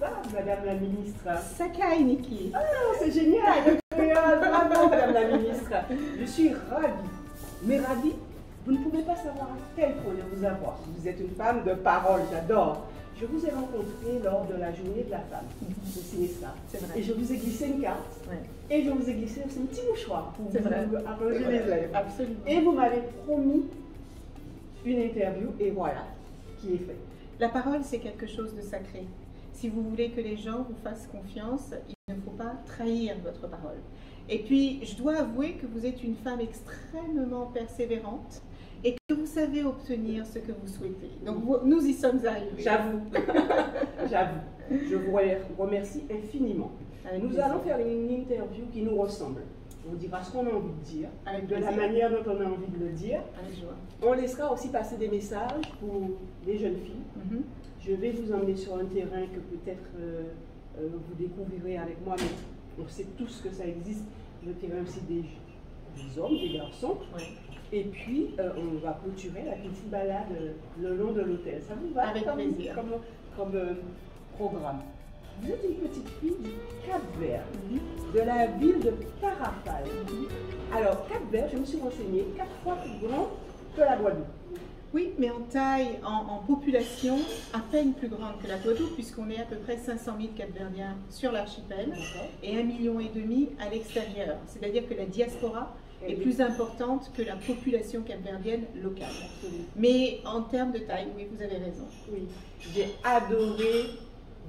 ça, Madame la Ministre? Sakai, Niki. Ah, c'est génial, le créole, bravo, Madame la Ministre. Je suis ravie, mais ravie, vous ne pouvez pas savoir à quel point de vous avoir. Vous êtes une femme de parole, j'adore. Je vous ai rencontré lors de la journée de la femme, au Cinestar. Et je vous ai glissé une carte. Ouais. Et je vous ai glissé aussi un petit mouchoir pour vous arranger les lèvres. Absolument. Et vous m'avez promis une interview, et voilà, qui est faite. La parole, c'est quelque chose de sacré. Si vous voulez que les gens vous fassent confiance, il ne faut pas trahir votre parole. Et puis, je dois avouer que vous êtes une femme extrêmement persévérante et que vous savez obtenir ce que vous souhaitez. Donc, nous y sommes arrivés. J'avoue. J'avoue. Je vous remercie infiniment. Nous allons faire une interview qui nous ressemble. On dira ce qu'on a envie de dire, de la manière dont on a envie de le dire. On laissera aussi passer des messages pour les jeunes filles. Je vais vous emmener sur un terrain que peut-être vous découvrirez avec moi, mais on sait tous que ça existe. Le terrain aussi des hommes, des garçons. Oui. Et puis, on va clôturer la petite balade le long de l'hôtel. Ça vous va? Avec plaisir. Comme programme. Vous êtes une petite fille du Cap-Vert, de la ville de Parapal. Alors, Cap-Vert, je me suis renseignée, 4 fois plus grand que la Guadeloupe. Oui, mais en taille, en population, à peine plus grande que la Guadeloupe, puisqu'on est à peu près 500 000 Cap-Verdiens sur l'archipel et 1,5 million à l'extérieur. C'est-à-dire que la diaspora est plus importante que la population capverdienne locale. Mais en termes de taille, oui, vous avez raison. Oui, j'ai adoré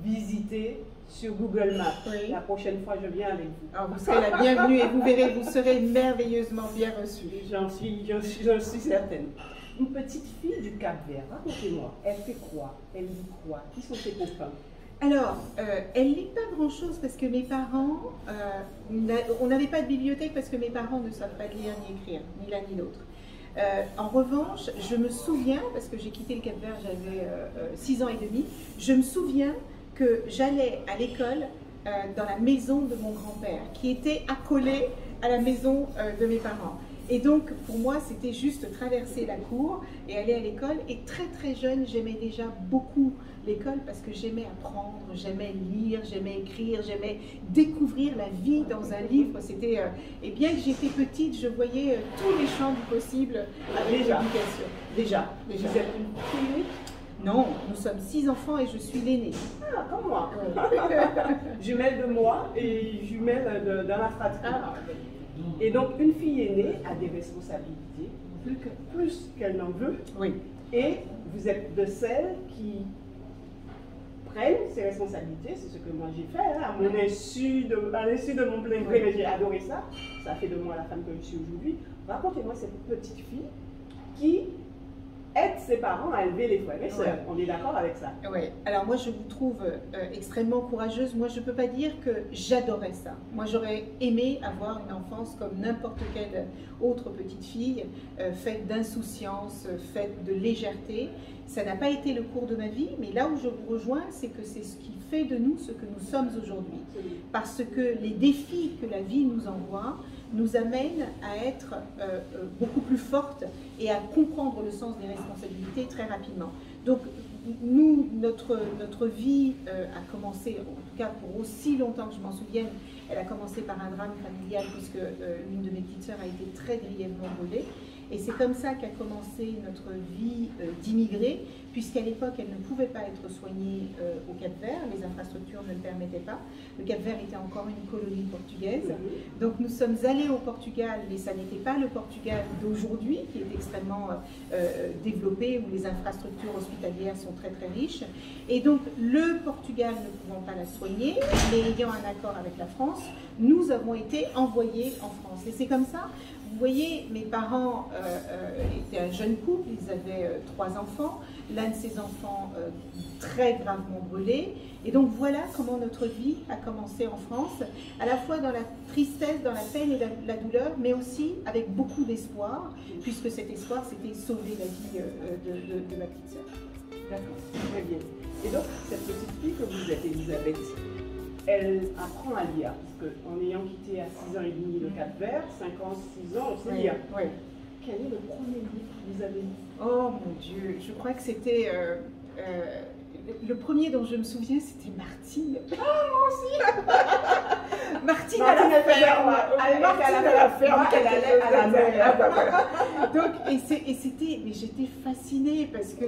visiter sur Google Maps. Oui. La prochaine fois, je viens avec vous. Alors, vous serez la bienvenue et vous verrez, vous serez merveilleusement bien reçue. J'en suis certaine. Une petite fille du Cap-Vert, racontez-moi, elle fait quoi? Elle lit quoi? Qui sont ses copains? Alors, elle ne lit pas grand-chose parce que mes parents, on n'avait pas de bibliothèque parce que mes parents ne savent pas lire ni écrire, ni l'un ni l'autre. En revanche, je me souviens, parce que j'ai quitté le Cap-Vert, j'avais 6 ans et demi, je me souviens que j'allais à l'école dans la maison de mon grand-père, qui était accolée à la maison de mes parents. Et donc, pour moi, c'était juste traverser la cour et aller à l'école. Et très très jeune, j'aimais déjà beaucoup l'école parce que j'aimais apprendre, j'aimais lire, j'aimais écrire, j'aimais découvrir la vie dans un livre. C'était, et bien que j'étais petite, je voyais tous les champs du possible avec l'éducation. Déjà. Vous êtes une fille unique? Non, nous sommes 6 enfants et je suis l'aînée. Ah, comme moi. Jumelle de moi et jumelle dans la fratrie. Ah. Et donc, une fille aînée a des responsabilités, plus qu'elle n'en veut. Oui. Et vous êtes de celles qui prennent ces responsabilités. C'est ce que moi j'ai fait, hein, à l'insu de mon plein gré, mais j'ai adoré ça. Ça fait de moi la femme que je suis aujourd'hui. Racontez-moi cette petite fille qui aide ses parents à élever les frères et sœurs. Ouais. On est d'accord avec ça? Oui. Alors moi, je vous trouve extrêmement courageuse. Moi, je ne peux pas dire que j'adorais ça. Moi, j'aurais aimé avoir une enfance comme n'importe quelle autre petite fille, faite d'insouciance, faite de légèreté. Ça n'a pas été le cours de ma vie, mais là où je vous rejoins, c'est que c'est ce qui fait de nous ce que nous sommes aujourd'hui. Parce que les défis que la vie nous envoie nous amènent à être beaucoup plus fortes et à comprendre le sens des responsabilités très rapidement. Donc, nous, notre vie a commencé, en tout cas pour aussi longtemps que je m'en souvienne, elle a commencé par un drame familial puisque l'une de mes petites sœurs a été très grièvement brûlée. Et c'est comme ça qu'a commencé notre vie d'immigrés, puisqu'à l'époque, elle ne pouvait pas être soignée au Cap-Vert, les infrastructures ne le permettaient pas. Le Cap-Vert était encore une colonie portugaise. Donc nous sommes allés au Portugal, mais ça n'était pas le Portugal d'aujourd'hui, qui est extrêmement développé, où les infrastructures hospitalières sont très très riches. Et donc le Portugal ne pouvant pas la soigner, mais ayant un accord avec la France, nous avons été envoyés en France. Et c'est comme ça. Vous voyez, mes parents étaient un jeune couple, ils avaient 3 enfants, l'un de ces enfants très gravement brûlé. Et donc voilà comment notre vie a commencé en France, à la fois dans la tristesse, dans la peine et la douleur, mais aussi avec beaucoup d'espoir, puisque cet espoir, c'était sauver la vie de ma petite sœur. D'accord, très bien. Et donc, cette petite fille que vous êtes, Elisabeth, elle apprend à lire, parce qu'en ayant quitté à 6 ans et demi le Cap-Vert, 5 ans, 6 ans, on sait lire. Oui. Quel est le premier livre que vous avez lu? Oh mon Dieu, je crois que c'était Le premier dont je me souviens, c'était Martine. Ah, moi aussi. Martine à la ferme. Martine à la ferme, qu'elle allait à la mer. Donc, et c'était, mais j'étais fascinée parce que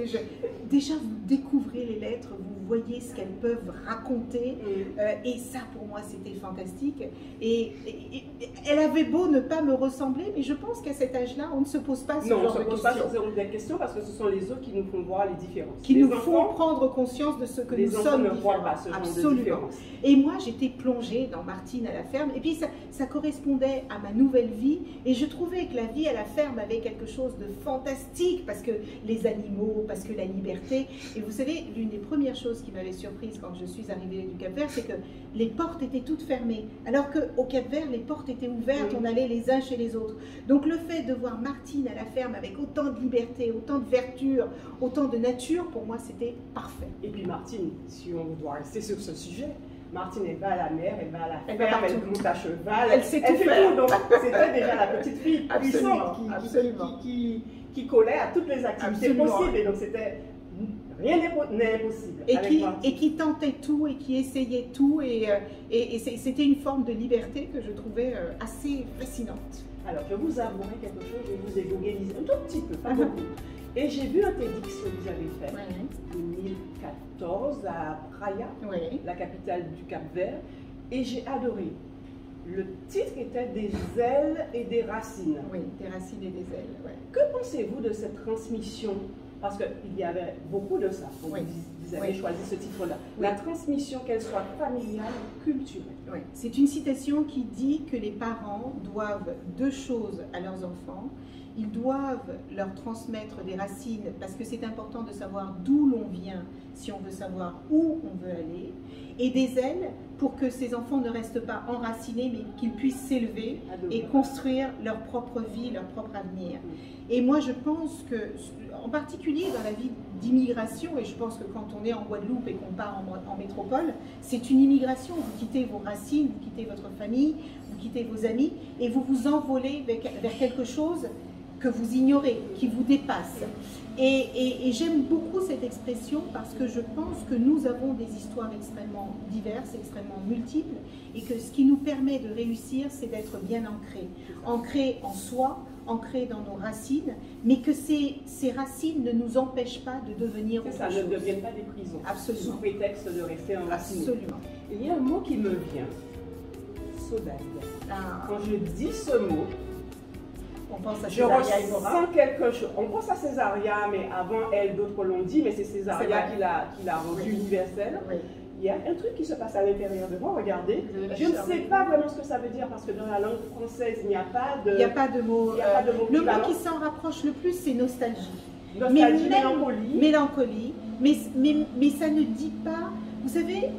déjà vous découvrez les lettres, vous voyez ce qu'elles peuvent raconter, et ça pour moi c'était fantastique. Et elle avait beau ne pas me ressembler, mais je pense qu'à cet âge-là, on ne se pose pas ce genre de questions. Non, on ne se pose pas ce genre de questions parce que ce sont les autres qui nous font voir les différences. Qui nous font prendre conscience de ce que nous sommes différents. Absolument. Et moi, j'étais plongée dans Martine à la ferme, et puis ça correspondait à ma nouvelle vie, et je trouvais que la vie à la ferme avait quelque chose de fantastique, parce que les animaux, parce que la liberté. Et vous savez, l'une des premières choses qui m'avait surprise quand je suis arrivée du Cap-Vert, c'est que les portes étaient toutes fermées, alors qu'au Cap-Vert, les portes étaient ouvertes, on allait les uns chez les autres. Donc le fait de voir Martine à la ferme avec autant de liberté, autant de verdure, autant de nature, pour moi, c'était parfait. Et puis Martine, si on doit rester sur ce sujet, Martine, elle va à la mer, elle va à la ferme, elle monte à cheval, elle sait tout faire. Donc c'était déjà la petite fille puissante qui collait à toutes les activités possibles. Et donc c'était... Rien n'est impossible. Et qui tentait tout et qui essayait tout. Et c'était une forme de liberté que je trouvais assez fascinante. Alors, je vous avouerai quelque chose, je vous ai googliser un tout petit peu, pas beaucoup. Et j'ai vu un TEDx que vous avez fait en 2014 à Praia, la capitale du Cap-Vert, et j'ai adoré. Le titre était Des ailes et des racines. Oui, des racines et des ailes. Ouais. Que pensez-vous de cette transmission? Parce qu'il y avait beaucoup de ça. Vous avez choisi ce titre-là. La transmission, qu'elle soit familiale ou culturelle. C'est une citation qui dit que les parents doivent deux choses à leurs enfants. Ils doivent leur transmettre des racines parce que c'est important de savoir d'où l'on vient si on veut savoir où on veut aller, et des ailes pour que ces enfants ne restent pas enracinés mais qu'ils puissent s'élever et construire leur propre vie, leur propre avenir. Et moi je pense que, en particulier dans la vie d'immigration, et je pense que quand on est en Guadeloupe et qu'on part en métropole, c'est une immigration, vous quittez vos racines, vous quittez votre famille, vous quittez vos amis et vous vous envolez vers quelque chose que vous ignorez, qui vous dépasse. Et j'aime beaucoup cette expression parce que je pense que nous avons des histoires extrêmement diverses, extrêmement multiples, et que ce qui nous permet de réussir, c'est d'être bien ancré. Ancré en soi, ancré dans nos racines, mais que ces racines ne nous empêchent pas de devenir autre chose. Ça ne deviennent pas des prisons. Absolument. Sous prétexte de rester enracinés. Absolument. Il y a un mot qui me vient, Sodaï. Quand je dis ce mot, on pense à Césaria Évora. Quelque chose. On pense à Césaria, mais avant elle, d'autres l'ont dit, mais c'est Césaria qui l'a rendu universel. Oui. Il y a un truc qui se passe à l'intérieur de moi, regardez. Je ne sais pas vraiment ce que ça veut dire parce que dans la langue française, il n'y a pas de... Il n'y a pas de mot. Le mot qui s'en rapproche le plus, c'est nostalgie. Nostalgie, mélancolie. Mélancolie, mais ça ne dit pas... Vous savez,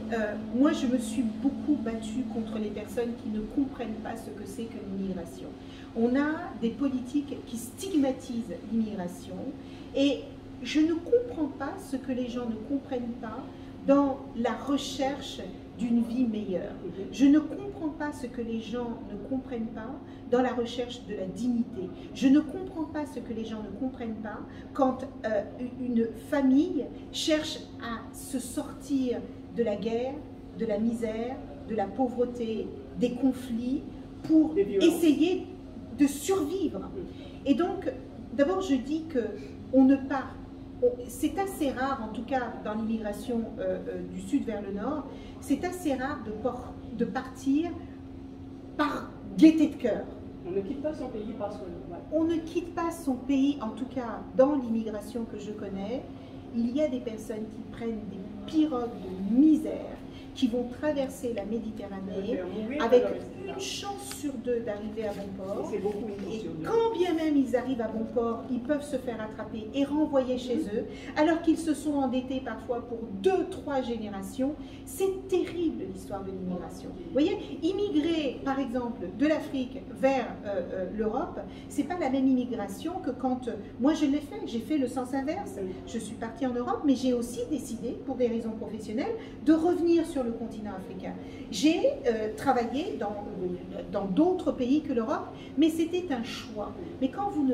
moi je me suis beaucoup battue contre les personnes qui ne comprennent pas ce que c'est que l'immigration. On a des politiques qui stigmatisent l'immigration et je ne comprends pas ce que les gens ne comprennent pas dans la recherche d'une vie meilleure. Je ne comprends pas ce que les gens ne comprennent pas dans la recherche de la dignité. Je ne comprends pas ce que les gens ne comprennent pas quand une famille cherche à se sortir de la guerre, de la misère, de la pauvreté, des conflits, pour essayer de survivre. Et donc, d'abord je dis qu'on ne part. C'est assez rare, en tout cas dans l'immigration du sud vers le nord, c'est assez rare de partir par gaieté de cœur. On ne quitte pas son pays parce que... On ne quitte pas son pays, en tout cas dans l'immigration que je connais, il y a des personnes qui prennent des pirogues de misère, qui vont traverser la Méditerranée avec une chance sur deux d'arriver à bon port. Et quand bien même ils arrivent à bon port, ils peuvent se faire attraper et renvoyer chez eux, alors qu'ils se sont endettés parfois pour 2-3 générations. C'est terrible l'histoire de l'immigration. Vous voyez, immigrer par exemple de l'Afrique vers l'Europe, c'est pas la même immigration que quand moi je l'ai fait. J'ai fait le sens inverse. Je suis partie en Europe, mais j'ai aussi décidé, pour des raisons professionnelles, de revenir sur le continent africain. J'ai travaillé dans d'autres pays que l'Europe, mais c'était un choix. Mais quand vous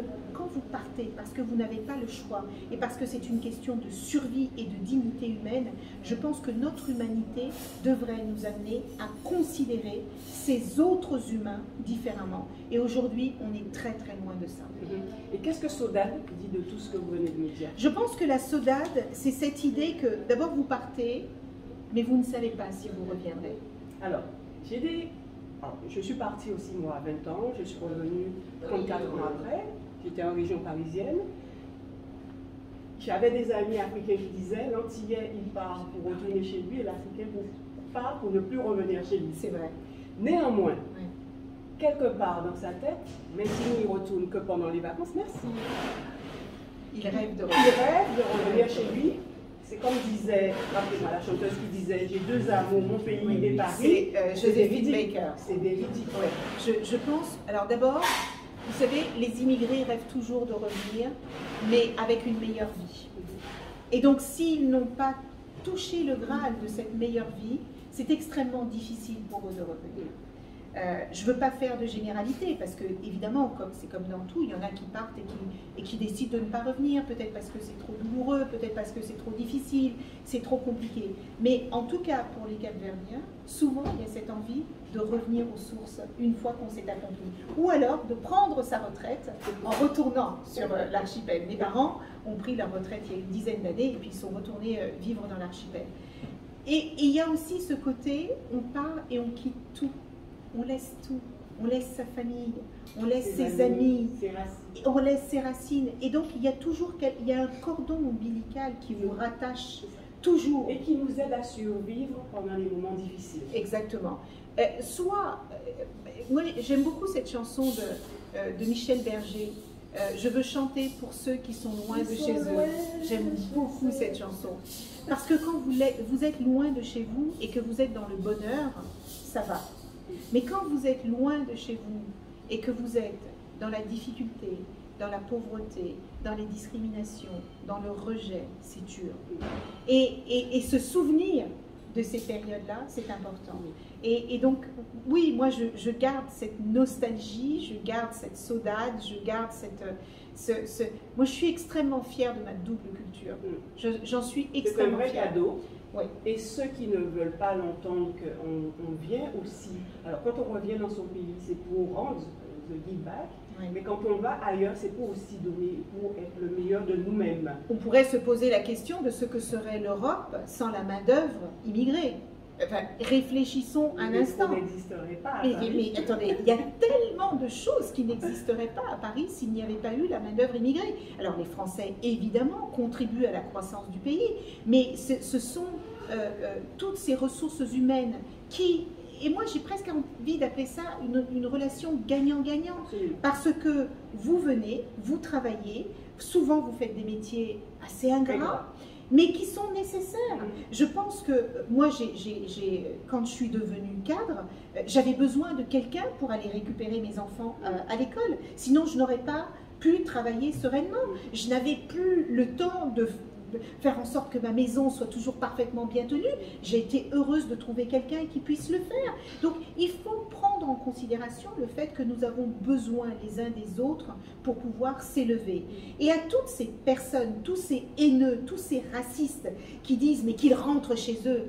partez, parce que vous n'avez pas le choix, et parce que c'est une question de survie et de dignité humaine, je pense que notre humanité devrait nous amener à considérer ces autres humains différemment. Et aujourd'hui, on est très très loin de ça. Et qu'est-ce que Sodade dit de tout ce que vous venez de me dire? Je pense que la Sodade, c'est cette idée que d'abord vous partez, mais vous ne savez pas si vous reviendrez. Alors, je suis partie aussi moi à 20 ans, je suis revenue 34 ans après, j'étais en région parisienne. J'avais des amis africains qui disaient l'Antillais il part pour retourner chez lui et l'Africain part pour ne plus revenir chez lui. C'est vrai. Néanmoins, quelque part dans sa tête, même s'il n'y retourne que pendant les vacances, merci. Il rêve de revenir chez lui. C'est comme disait, rappelez-moi la chanteuse qui disait, j'ai deux amours, mon pays et Paris. C'est Joséphine Baker. C'est véridique. Ouais. Je pense, alors d'abord, vous savez, les immigrés rêvent toujours de revenir, mais avec une meilleure vie. Et donc, s'ils n'ont pas touché le Graal de cette meilleure vie, c'est extrêmement difficile pour eux de revenir. Je ne veux pas faire de généralité, parce que, évidemment, c'est comme dans tout, il y en a qui partent et qui décident de ne pas revenir, peut-être parce que c'est trop douloureux, peut-être parce que c'est trop difficile, c'est trop compliqué. Mais en tout cas, pour les Cap-Verdiens, souvent, il y a cette envie de revenir aux sources une fois qu'on s'est accompli. Ou alors de prendre sa retraite en retournant sur l'archipel. Mes parents ont pris leur retraite il y a une dizaine d'années et puis ils sont retournés vivre dans l'archipel. Et il y a aussi ce côté, on part et on quitte tout. On laisse tout. On laisse sa famille, on laisse ses amis, on laisse ses racines. Et donc, il y a toujours un cordon ombilical qui vous rattache toujours. Et qui nous aide à survivre pendant les moments difficiles. Exactement. Moi, j'aime beaucoup cette chanson de Michel Berger. Je veux chanter pour ceux qui sont loin de chez eux. J'aime beaucoup cette chanson. Parce que quand vous êtes loin de chez vous et que vous êtes dans le bonheur, ça va. Mais quand vous êtes loin de chez vous et que vous êtes dans la difficulté, dans la pauvreté, dans les discriminations, dans le rejet, c'est dur. Et se souvenir de ces périodes-là, c'est important. Et donc, oui, moi je garde cette nostalgie, je garde cette saudade, je garde moi je suis extrêmement fière de ma double culture. J'en suis extrêmement fière. C'est un vrai cadeau. Oui. Et ceux qui ne veulent pas l'entendre qu'on vient aussi. Alors quand on revient dans son pays, c'est pour rendre the give back. Oui. Mais quand on va ailleurs, c'est pour aussi donner, pour être le meilleur de nous-mêmes. On pourrait se poser la question de ce que serait l'Europe sans la main-d'œuvre immigrée. Enfin, réfléchissons un instant. Ça n'existerait pas. Mais attendez, il y a tellement de choses qui n'existeraient pas à Paris s'il n'y avait pas eu la main-d'œuvre immigrée. Alors, les Français, évidemment, contribuent à la croissance du pays, mais ce sont toutes ces ressources humaines qui. Et moi, j'ai presque envie d'appeler ça une relation gagnant-gagnant. Parce que vous venez, vous travaillez, souvent vous faites des métiers assez ingrats, mais qui sont nécessaires. Je pense que moi, quand je suis devenue cadre, j'avais besoin de quelqu'un pour aller récupérer mes enfants à l'école. Sinon, je n'aurais pas pu travailler sereinement. Je n'avais plus le temps de faire en sorte que ma maison soit toujours parfaitement bien tenue. J'ai été heureuse de trouver quelqu'un qui puisse le faire. Donc, il faut prendre en considération le fait que nous avons besoin les uns des autres pour pouvoir s'élever. Et à toutes ces personnes, tous ces haineux, tous ces racistes qui disent mais qu'ils rentrent chez eux.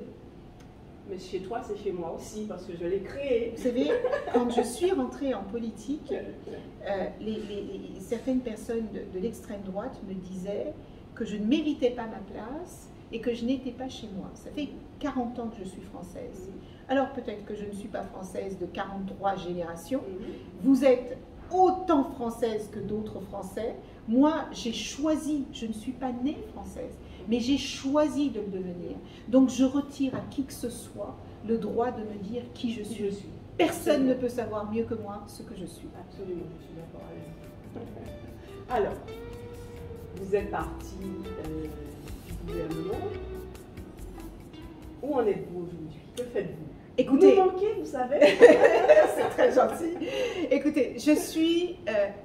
Mais chez toi, c'est chez moi aussi, parce que je l'ai créé. Vous savez, quand je suis rentrée en politique, certaines personnes de l'extrême droite me disaient que je ne méritais pas ma place et que je n'étais pas chez moi. Ça fait 40 ans que je suis française. Alors peut-être que je ne suis pas française de 43 générations. Vous êtes autant française que d'autres Français. Moi, j'ai choisi, je ne suis pas née française, mais j'ai choisi de le devenir. Donc je retire à qui que ce soit le droit de me dire qui je suis. Personne ne peut savoir mieux que moi ce que je suis. Absolument, je suis d'accord avec vous. Alors, vous êtes parti du gouvernement. Où en êtes-vous aujourd'hui? Que faites-vous? Écoutez, vous manquez, vous savez. C'est très gentil. Écoutez, je suis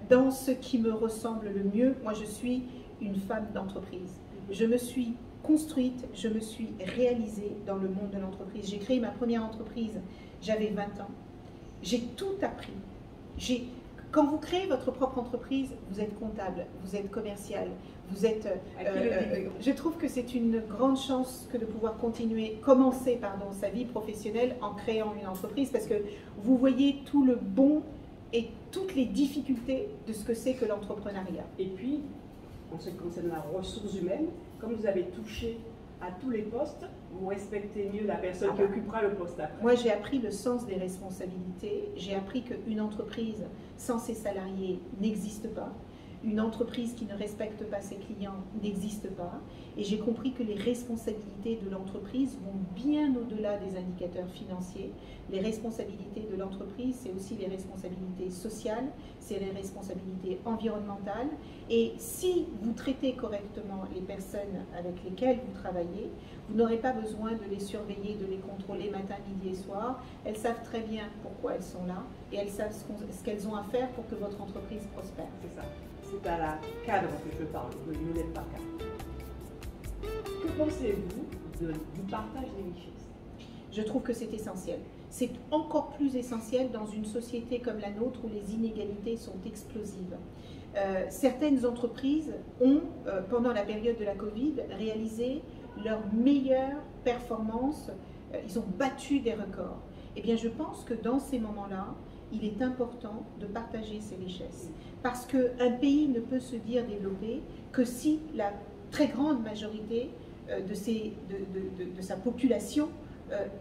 dans ce qui me ressemble le mieux. Moi, je suis une femme d'entreprise. Je me suis construite, je me suis réalisée dans le monde de l'entreprise. J'ai créé ma première entreprise, j'avais 20 ans. J'ai tout appris. Quand vous créez votre propre entreprise, vous êtes comptable, vous êtes commercial, vous êtes... je trouve que c'est une grande chance que de pouvoir commencer sa vie professionnelle en créant une entreprise, parce que vous voyez tout le bon et toutes les difficultés de ce que c'est que l'entrepreneuriat. Et puis, en ce qui concerne la ressource humaine, comme vous avez touché à tous les postes, vous respectez mieux la personne qui occupera le poste après. Moi, j'ai appris le sens des responsabilités. J'ai appris qu'une entreprise sans ses salariés n'existe pas. Une entreprise qui ne respecte pas ses clients n'existe pas. Et j'ai compris que les responsabilités de l'entreprise vont bien au-delà des indicateurs financiers. Les responsabilités de l'entreprise, c'est aussi les responsabilités sociales, c'est les responsabilités environnementales. Et si vous traitez correctement les personnes avec lesquelles vous travaillez, vous n'aurez pas besoin de les surveiller, de les contrôler matin, midi et soir. Elles savent très bien pourquoi elles sont là et elles savent ce qu'elles ont à faire pour que votre entreprise prospère. C'est ça. C'est à la cadre que je parle, de Violette Packard. Que pensez-vous du partage des richesses? Je trouve que c'est essentiel. C'est encore plus essentiel dans une société comme la nôtre où les inégalités sont explosives. Certaines entreprises ont, pendant la période de la Covid, réalisé leur meilleure performance. Ils ont battu des records. Eh bien, je pense que dans ces moments-là, il est important de partager ces richesses. Parce qu'un pays ne peut se dire développé que si la très grande majorité de sa population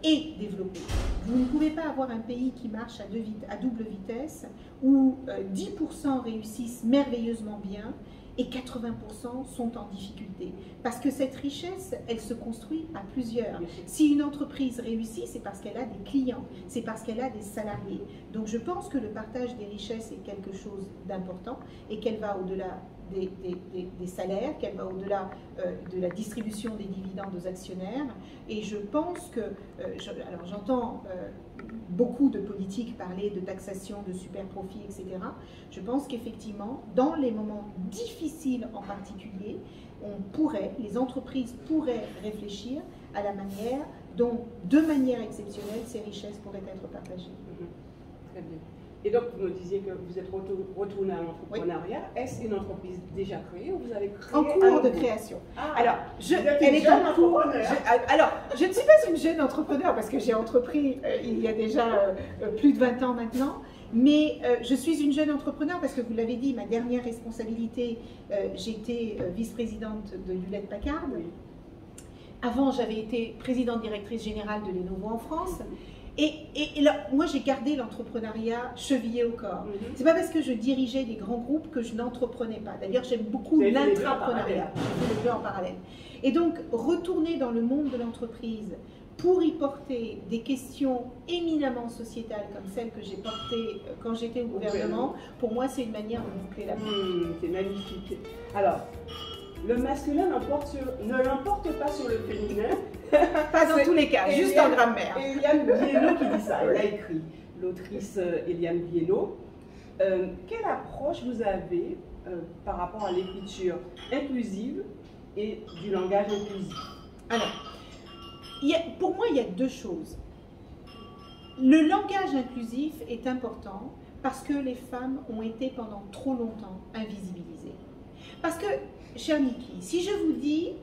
est développée. Vous ne pouvez pas avoir un pays qui marche à double vitesse, où 10% réussissent merveilleusement bien et 80% sont en difficulté. Parce que cette richesse, elle se construit à plusieurs. Si une entreprise réussit, c'est parce qu'elle a des clients, c'est parce qu'elle a des salariés. Donc je pense que le partage des richesses est quelque chose d'important et qu'elle va au-delà des salaires, qu'elle va au-delà de la distribution des dividendes aux actionnaires. Et je pense que, alors j'entends beaucoup de politiques parler de taxation, de super profits, etc. Je pense qu'effectivement, dans les moments difficiles en particulier, les entreprises pourraient réfléchir à la manière dont, de manière exceptionnelle, ces richesses pourraient être partagées. Très bien. Et donc, vous me disiez que vous êtes retourné à l'entrepreneuriat. Oui. Est-ce une entreprise déjà créée ou vous avez créé en cours de création? Alors, elle est en cours. Alors, je ne suis pas une jeune entrepreneur parce que j'ai entrepris il y a déjà plus de 20 ans maintenant. Mais je suis une jeune entrepreneur parce que vous l'avez dit, ma dernière responsabilité, j'étais vice-présidente de Hewlett Packard. Oui. Avant, j'avais été présidente directrice générale de Lenovo en France. Et là, moi, j'ai gardé l'entrepreneuriat chevillé au corps. C'est pas parce que je dirigeais des grands groupes que je n'entreprenais pas. D'ailleurs, j'aime beaucoup l'intrapreneuriat. J'ai les deux en parallèle. Et donc, retourner dans le monde de l'entreprise pour y porter des questions éminemment sociétales comme celles que j'ai portées quand j'étais au gouvernement, pour moi, c'est une manière de boucler la boucle. C'est magnifique. Alors, le masculin ne l'emporte pas sur le féminin. Pas dans tous les cas, juste en grammaire. Eliane Viennot qui dit ça, elle a écrit, l'autrice Eliane Viennot. Quelle approche vous avez par rapport à l'écriture inclusive et du langage inclusif? Alors, pour moi, il y a deux choses. Le langage inclusif est important parce que les femmes ont été pendant trop longtemps invisibilisées. Parce que, cher Niki, si je vous dis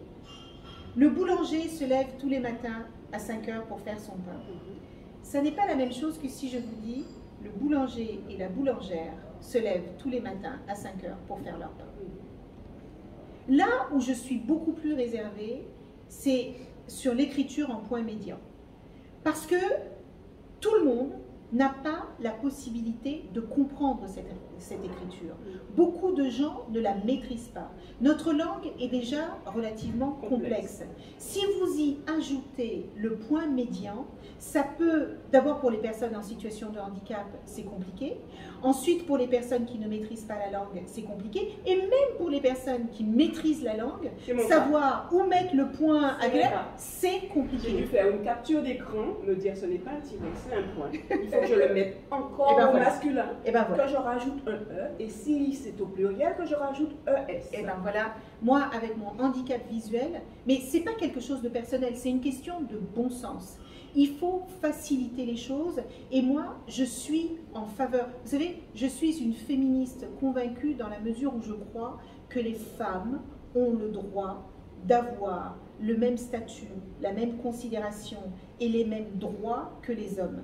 le boulanger se lève tous les matins à 5 heures pour faire son pain, ça n'est pas la même chose que si je vous dis le boulanger et la boulangère se lèvent tous les matins à 5 heures pour faire leur pain. Là où je suis beaucoup plus réservée, c'est sur l'écriture en point médian. Parce que tout le monde n'a pas la possibilité de comprendre cette écriture. Beaucoup de gens ne la maîtrisent pas. Notre langue est déjà relativement complexe. Si vous y ajoutez le point médian, ça peut, d'abord pour les personnes en situation de handicap, c'est compliqué. Ensuite, pour les personnes qui ne maîtrisent pas la langue, c'est compliqué. Et même pour les personnes qui maîtrisent la langue, savoir où mettre le point agréable, c'est compliqué. J'ai dû faire une capture d'écran, me dire ce n'est pas un tiret, c'est un point. Il faut que je le mette encore au masculin, que je rajoute un E, et si c'est au pluriel, que je rajoute ES. Et ben voilà, moi avec mon handicap visuel, mais c'est pas quelque chose de personnel, c'est une question de bon sens. Il faut faciliter les choses et moi, je suis en faveur. Vous savez, je suis une féministe convaincue dans la mesure où je crois que les femmes ont le droit d'avoir le même statut, la même considération et les mêmes droits que les hommes.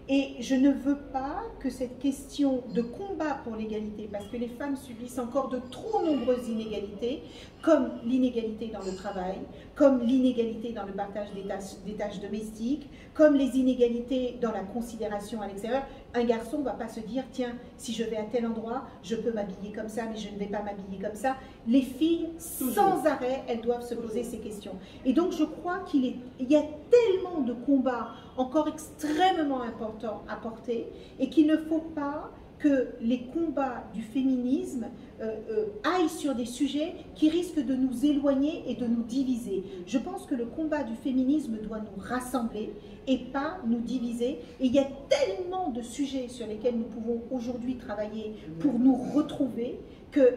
Et je ne veux pas que cette question de combat pour l'égalité, parce que les femmes subissent encore de trop nombreuses inégalités, comme l'inégalité dans le travail, comme l'inégalité dans le partage des tâches domestiques, comme les inégalités dans la considération à l'extérieur. Un garçon ne va pas se dire, tiens, si je vais à tel endroit, je peux m'habiller comme ça, mais je ne vais pas m'habiller comme ça. Les filles, sans arrêt, elles doivent se poser ces questions. Et donc, je crois qu'il y a tellement de combats encore extrêmement importants à porter et qu'il ne faut pas que les combats du féminisme aillent sur des sujets qui risquent de nous éloigner et de nous diviser. Je pense que le combat du féminisme doit nous rassembler et pas nous diviser. Et il y a tellement de sujets sur lesquels nous pouvons aujourd'hui travailler pour nous retrouver que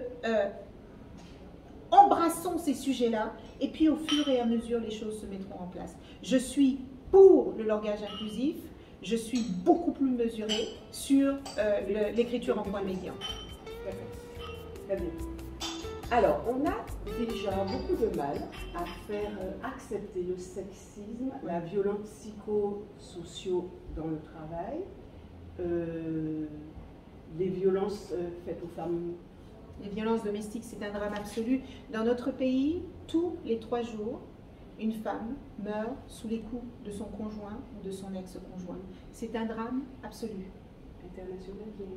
embrassons ces sujets-là et puis au fur et à mesure les choses se mettront en place. Je suis pour le langage inclusif, je suis beaucoup plus mesurée sur l'écriture en point médian. Très bien. Alors, on a déjà beaucoup de mal à faire accepter le sexisme, la violence psychosociale dans le travail, les violences faites aux femmes. Les violences domestiques, c'est un drame absolu. Dans notre pays, tous les 3 jours, une femme meurt sous les coups de son conjoint ou de son ex-conjoint. C'est un drame absolu.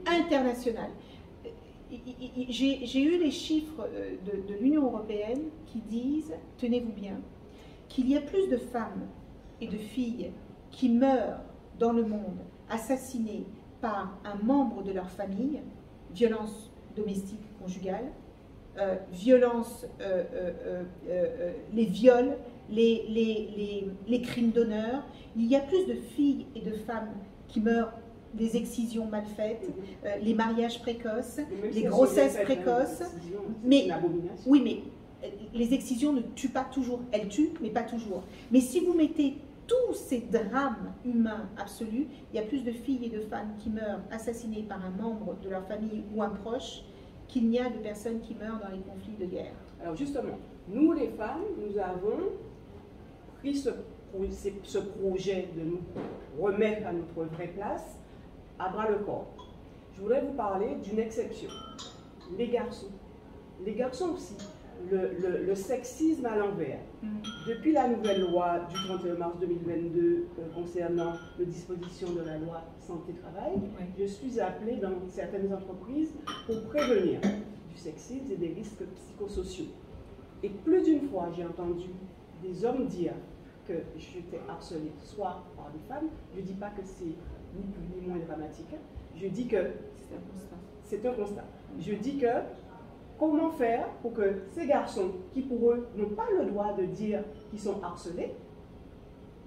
International. J'ai eu les chiffres de l'Union européenne qui disent, tenez-vous bien, qu'il y a plus de femmes et de filles qui meurent dans le monde assassinées par un membre de leur famille, violence domestique conjugale, violence, les viols, les crimes d'honneur. Il y a plus de filles et de femmes qui meurent des excisions mal faites, les mariages précoces, les grossesses précoces. Mais, oui, mais les excisions ne tuent pas toujours. Elles tuent, mais pas toujours. Mais si vous mettez tous ces drames humains absolus, il y a plus de filles et de femmes qui meurent assassinées par un membre de leur famille ou un proche qu'il n'y a de personnes qui meurent dans les conflits de guerre. Alors justement, nous les femmes, nous avons pris ce projet de nous remettre à notre vraie place à bras le corps. Je voudrais vous parler d'une exception, les garçons. Les garçons aussi, le sexisme à l'envers. Depuis la nouvelle loi du 31 mars 2022 concernant les dispositions de la loi santé-travail, je suis appelée dans certaines entreprises pour prévenir du sexisme et des risques psychosociaux. Et plus d'une fois, j'ai entendu des hommes dire que j'étais harcelée, soit par des femmes. Je ne dis pas que c'est ni plus ni moins dramatique. Je dis que c'est un constat. Je dis que comment faire pour que ces garçons, qui pour eux n'ont pas le droit de dire qu'ils sont harcelés,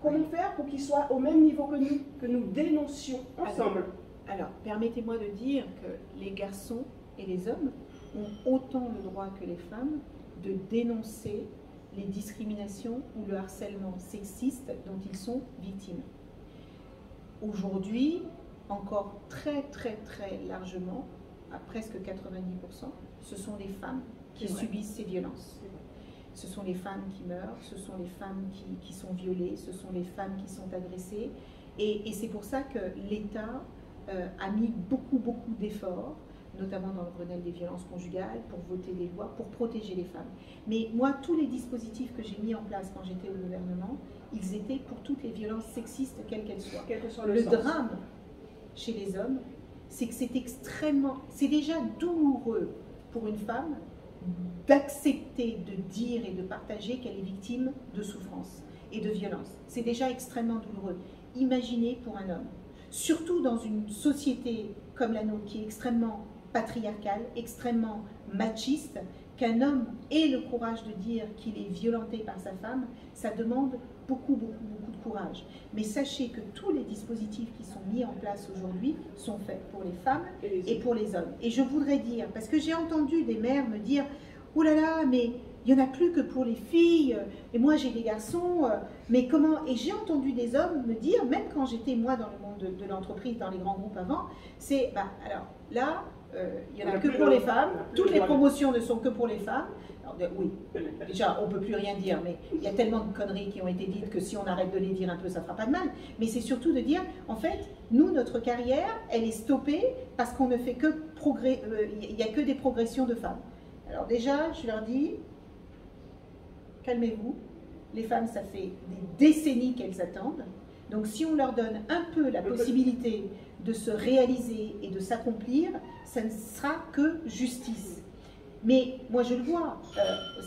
comment faire pour qu'ils soient au même niveau que nous dénoncions ensemble? Alors, permettez-moi de dire que les garçons et les hommes ont autant le droit que les femmes de dénoncer les discriminations ou le harcèlement sexiste dont ils sont victimes. Aujourd'hui, encore très largement, à presque 90%, ce sont les femmes qui subissent ces violences. Ce sont les femmes qui meurent, ce sont les femmes qui sont violées, ce sont les femmes qui sont agressées. Et c'est pour ça que l'État a mis beaucoup d'efforts, notamment dans le Grenelle des violences conjugales, pour voter des lois, pour protéger les femmes. Mais moi, tous les dispositifs que j'ai mis en place quand j'étais au gouvernement, ils étaient pour toutes les violences sexistes, quelles qu'elles soient. Quel que soit le drame chez les hommes, c'est que c'est déjà douloureux pour une femme d'accepter de dire et de partager qu'elle est victime de souffrance et de violence. C'est déjà extrêmement douloureux. Imaginez pour un homme, surtout dans une société comme la nôtre qui est extrêmement patriarcale, extrêmement machiste, qu'un homme ait le courage de dire qu'il est violenté par sa femme, ça demande beaucoup de courage. Mais sachez que tous les dispositifs qui sont mis en place aujourd'hui sont faits pour les femmes et pour les hommes. Et je voudrais dire, parce que j'ai entendu des mères me dire « Oh là là, mais il n'y en a plus que pour les filles, et moi j'ai des garçons, mais comment? Et j'ai entendu des hommes me dire, même quand j'étais moi dans le monde de l'entreprise, dans les grands groupes avant, c'est, bah alors là, il n'y en a que pour les femmes, toutes les promotions ne sont que pour les femmes. Alors, oui, déjà on ne peut plus rien dire, mais il y a tellement de conneries qui ont été dites que si on arrête de les dire un peu, ça ne fera pas de mal. Mais c'est surtout de dire, en fait, nous, notre carrière, elle est stoppée parce qu'on ne fait que il n'y a que des progressions de femmes. Alors déjà, je leur dis, calmez-vous, les femmes, ça fait des décennies qu'elles attendent. Donc si on leur donne un peu la possibilité de se réaliser et de s'accomplir, ça ne sera que justice. Mais moi je le vois,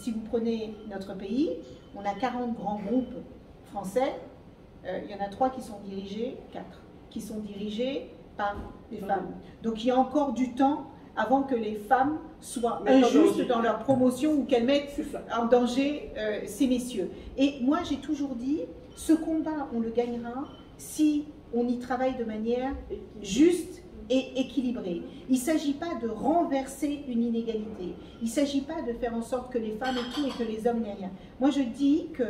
si vous prenez notre pays, on a 40 grands groupes français, il y en a 3 qui sont dirigés, 4, qui sont dirigés par des femmes. Donc il y a encore du temps avant que les femmes soient injustes dans leur promotion ou qu'elles mettent en danger ces messieurs. Et moi j'ai toujours dit, ce combat on le gagnera si on y travaille de manière juste et équilibrée. Il ne s'agit pas de renverser une inégalité, il ne s'agit pas de faire en sorte que les femmes aient tout et que les hommes n'aient rien. Moi je dis que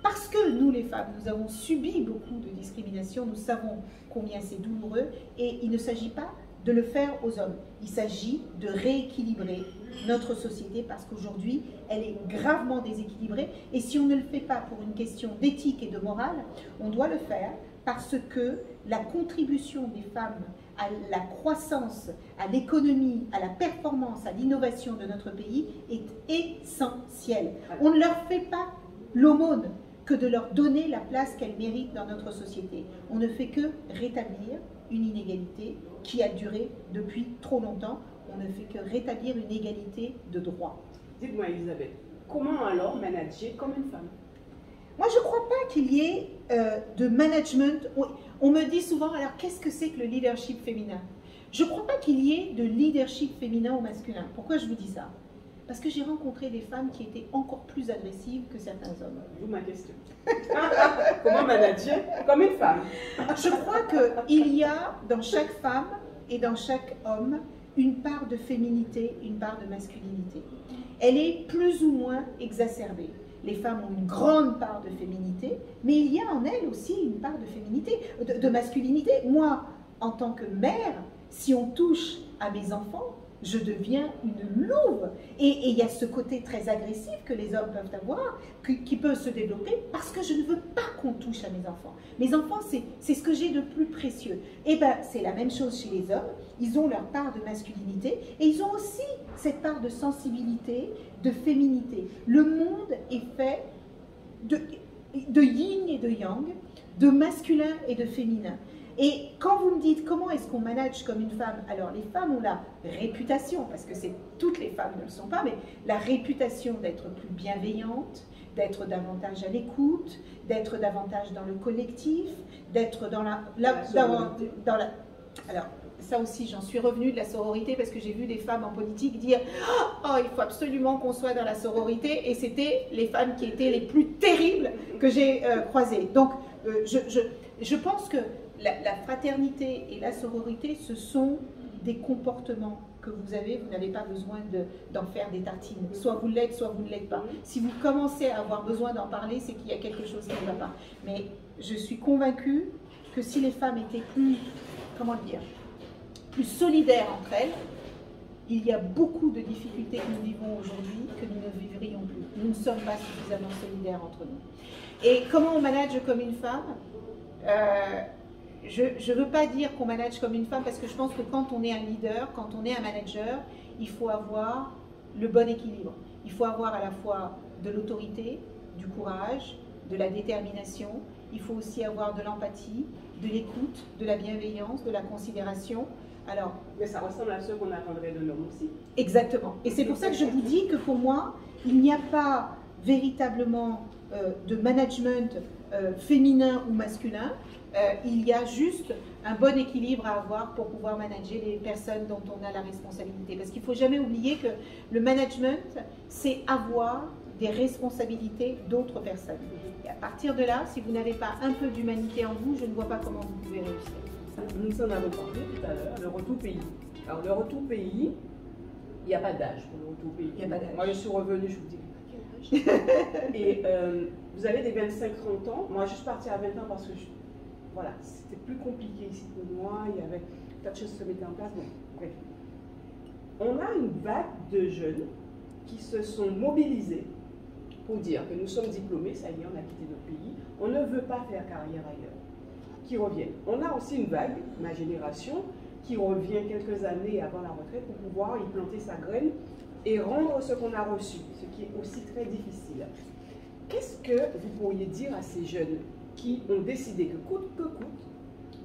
parce que nous les femmes, nous avons subi beaucoup de discrimination, nous savons combien c'est douloureux et il ne s'agit pas de le faire aux hommes. Il s'agit de rééquilibrer notre société parce qu'aujourd'hui, elle est gravement déséquilibrée et si on ne le fait pas pour une question d'éthique et de morale, on doit le faire parce que la contribution des femmes à la croissance, à l'économie, à la performance, à l'innovation de notre pays est essentielle. On ne leur fait pas l'aumône que de leur donner la place qu'elles méritent dans notre société. On ne fait que rétablir une inégalité qui a duré depuis trop longtemps. On ne fait que rétablir une égalité de droit. Dites-moi Elisabeth, comment alors manager comme une femme? Moi je ne crois pas qu'il y ait de management. On me dit souvent, alors qu'est-ce que c'est que le leadership féminin? Je ne crois pas qu'il y ait de leadership féminin ou masculin. Pourquoi je vous dis ça? Parce que j'ai rencontré des femmes qui étaient encore plus agressives que certains hommes. D'où ma question. Comment manager comme une femme? Je crois qu'il y a dans chaque femme et dans chaque homme une part de féminité, une part de masculinité. Elle est plus ou moins exacerbée. Les femmes ont une grande part de féminité, mais il y a en elles aussi une part de féminité, de masculinité. Moi, en tant que mère, si on touche à mes enfants, je deviens une louve. Et il y a ce côté très agressif que les hommes peuvent avoir, qui peut se développer, parce que je ne veux pas qu'on touche à mes enfants. Mes enfants, c'est ce que j'ai de plus précieux. Et bien, c'est la même chose chez les hommes. Ils ont leur part de masculinité, et ils ont aussi cette part de sensibilité, de féminité. Le monde est fait de yin et de yang, de masculin et de féminin. Et quand vous me dites comment est-ce qu'on manage comme une femme, alors les femmes ont la réputation, parce que toutes les femmes ne le sont pas, mais la réputation d'être plus bienveillante, d'être davantage à l'écoute, d'être davantage dans le collectif, d'être dans la alors ça aussi j'en suis revenue de la sororité parce que j'ai vu des femmes en politique dire « Oh, il faut absolument qu'on soit dans la sororité » et c'était les femmes qui étaient les plus terribles que j'ai croisées. Donc je pense que la fraternité et la sororité, ce sont des comportements que vous avez, vous n'avez pas besoin d'en faire des tartines. Soit vous l'êtes, soit vous ne l'êtes pas. Si vous commencez à avoir besoin d'en parler, c'est qu'il y a quelque chose qui ne va pas. Mais je suis convaincue que si les femmes étaient plus, comment le dire, plus solidaires entre elles, il y a beaucoup de difficultés que nous vivons aujourd'hui que nous ne vivrions plus. Nous ne sommes pas suffisamment solidaires entre nous. Et comment on manage comme une femme? Je ne veux pas dire qu'on manage comme une femme parce que je pense que quand on est un leader, quand on est un manager, il faut avoir le bon équilibre. Il faut avoir à la fois de l'autorité, du courage, de la détermination. Il faut aussi avoir de l'empathie, de l'écoute, de la bienveillance, de la considération. Alors, mais ça ressemble à ce qu'on attendrait de l'homme aussi. Exactement. Et c'est pour ça que je vous dis que pour moi, il n'y a pas véritablement de management féminin ou masculin. Il y a juste un bon équilibre à avoir pour pouvoir manager les personnes dont on a la responsabilité. Parce qu'il ne faut jamais oublier que le management, c'est avoir des responsabilités d'autres personnes. Et à partir de là, si vous n'avez pas un peu d'humanité en vous, je ne vois pas comment vous pouvez réussir. Nous en avons parlé tout à l'heure, le retour pays. Alors le retour pays, il n'y a pas d'âge pour le retour pays. Il n'y a pas d'âge. Moi je suis revenue, je vous dis, âge. Et vous avez des 25-30 ans. Moi, je suis partie à 20 ans parce que voilà, c'était plus compliqué ici pour moi. Il y avait tas de choses qui se mettaient en place. Bon, bref. On a une vague de jeunes qui se sont mobilisés pour dire que nous sommes diplômés, ça y est, on a quitté notre pays, on ne veut pas faire carrière ailleurs, qui reviennent. On a aussi une vague, ma génération, qui revient quelques années avant la retraite pour pouvoir y planter sa graine et rendre ce qu'on a reçu, ce qui est aussi très difficile. Qu'est-ce que vous pourriez dire à ces jeunes qui ont décidé que coûte que coûte,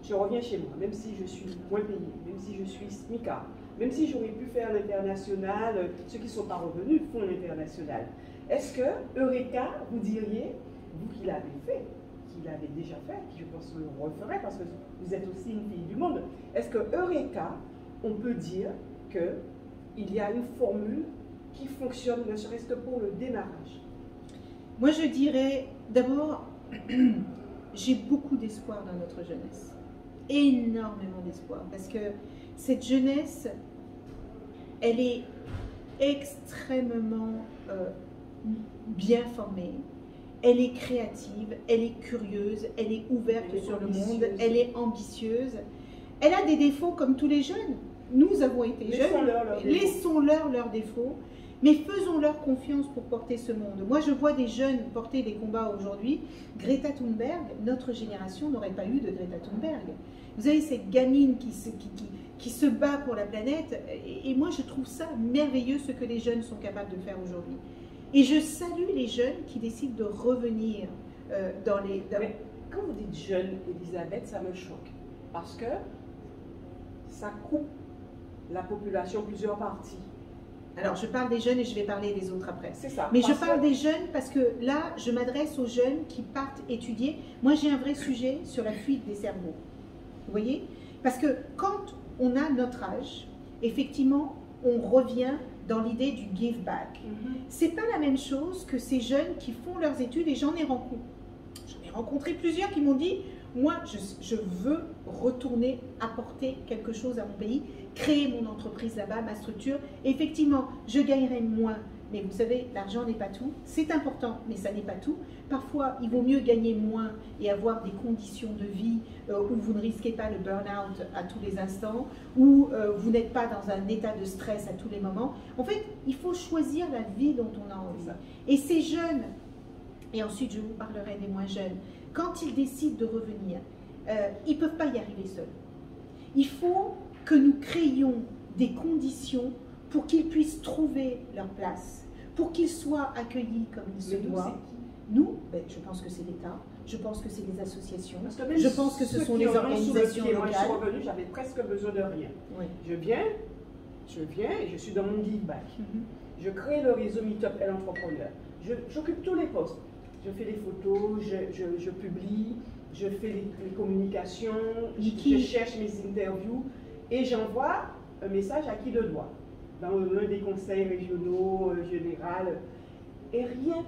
je reviens chez moi, même si je suis moins payé, même si je suis SMICA, même si j'aurais pu faire l'international, ceux qui ne sont pas revenus font l'international. Est-ce que Eureka, vous diriez, vous qui l'avez fait, qui l'avez déjà fait, qui je pense le referait parce que vous êtes aussi une fille du monde, est-ce que Eureka, on peut dire qu'il y a une formule qui fonctionne, ne serait-ce que pour le démarrage? Moi, je dirais d'abord, j'ai beaucoup d'espoir dans notre jeunesse. Énormément d'espoir. Parce que cette jeunesse, elle est extrêmement bien formée. Elle est créative, elle est curieuse, elle est ouverte sur le monde, elle est ambitieuse. Elle a des défauts comme tous les jeunes. Nous avons été jeunes, laissons-leur leurs défauts. Mais faisons-leur confiance pour porter ce monde. Moi, je vois des jeunes porter des combats aujourd'hui. Greta Thunberg, notre génération n'aurait pas eu de Greta Thunberg. Vous avez cette gamine qui se bat pour la planète. Et moi, je trouve ça merveilleux ce que les jeunes sont capables de faire aujourd'hui. Et je salue les jeunes qui décident de revenir dans les... Mais quand vous dites jeune, Elisabeth, ça me choque. Parce que ça coupe la population en plusieurs parties. Alors, je parle des jeunes et je vais parler des autres après. C'est ça. Mais je parle des jeunes parce que là, je m'adresse aux jeunes qui partent étudier. Moi, j'ai un vrai sujet sur la fuite des cerveaux. Vous voyez? Parce que quand on a notre âge, effectivement, on revient dans l'idée du give back. C'est pas la même chose que ces jeunes qui font leurs études et j'en ai rencontré plusieurs qui m'ont dit moi, je veux retourner apporter quelque chose à mon pays, créer mon entreprise là-bas, ma structure. Effectivement, je gagnerai moins, mais vous savez, l'argent n'est pas tout. C'est important, mais ça n'est pas tout. Parfois, il vaut mieux gagner moins et avoir des conditions de vie où vous ne risquez pas le burn-out à tous les instants, où vous n'êtes pas dans un état de stress à tous les moments. En fait, il faut choisir la vie dont on a envie. Et ces jeunes, et ensuite je vous parlerai des moins jeunes, quand ils décident de revenir, ils ne peuvent pas y arriver seuls. Il faut que nous créions des conditions pour qu'ils puissent trouver leur place, pour qu'ils soient accueillis comme il se doit. Nous, ben, je pense que c'est l'État, je pense que c'est les associations, je pense que ce sont les organisations locales. Moi, je suis revenue, j'avais presque besoin de rien. Oui. Je viens et je suis dans mon give back. Je crée le réseau Meetup et l'entrepreneur. J'occupe tous les postes. Je fais les photos, je publie, je fais les communications, je cherche mes interviews et j'envoie un message à qui le doit, dans l'un des conseils régionaux, généraux, et rien.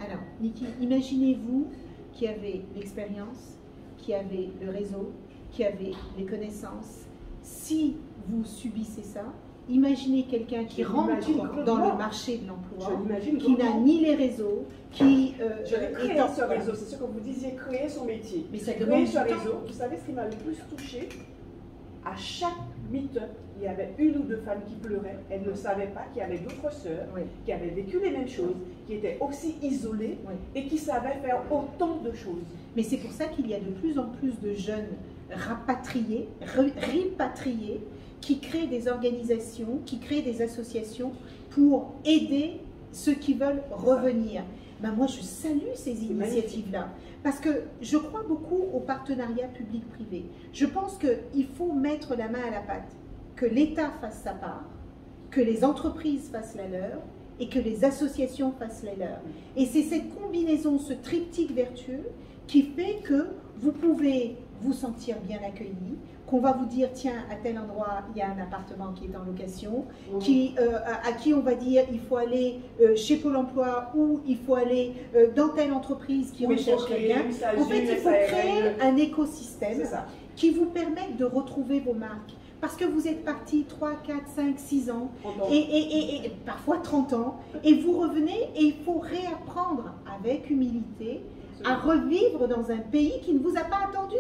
Alors, Niki, imaginez-vous qui avez l'expérience, qui avez le réseau, qui avez les connaissances. Si vous subissez ça, imaginez quelqu'un qui rentre dans le marché de l'emploi, qui n'a ni les réseaux, qui... je vais créer ce réseau, c'est ce que vous disiez, créer son métier. Mais ça demande ce réseau. Vous savez ce qui m'a le plus touché? À chaque meet-up, il y avait une ou deux femmes qui pleuraient. Elles ne savaient pas qu'il y avait d'autres sœurs qui avaient vécu les mêmes choses, qui étaient aussi isolées et qui savaient faire autant de choses. Mais c'est pour ça qu'il y a de plus en plus de jeunes rapatriés, repatriés, qui créent des organisations, qui créent des associations pour aider ceux qui veulent revenir. Ben moi, je salue ces initiatives-là parce que je crois beaucoup au partenariat public-privé. Je pense qu'il faut mettre la main à la pâte, que l'État fasse sa part, que les entreprises fassent la leur et que les associations fassent la leur. Et c'est cette combinaison, ce triptyque vertueux qui fait que vous pouvez vous sentir bien accueilli, qu'on va vous dire, tiens, à tel endroit, il y a un appartement qui est en location, à qui on va dire, il faut aller chez Pôle emploi ou il faut aller dans telle entreprise qui recherche quelqu'un. En fait, il faut créer un écosystème qui vous permette de retrouver vos marques. parce que vous êtes parti 3, 4, 5, 6 ans, et parfois 30 ans, et vous revenez et il faut réapprendre avec humilité à revivre dans un pays qui ne vous a pas attendu,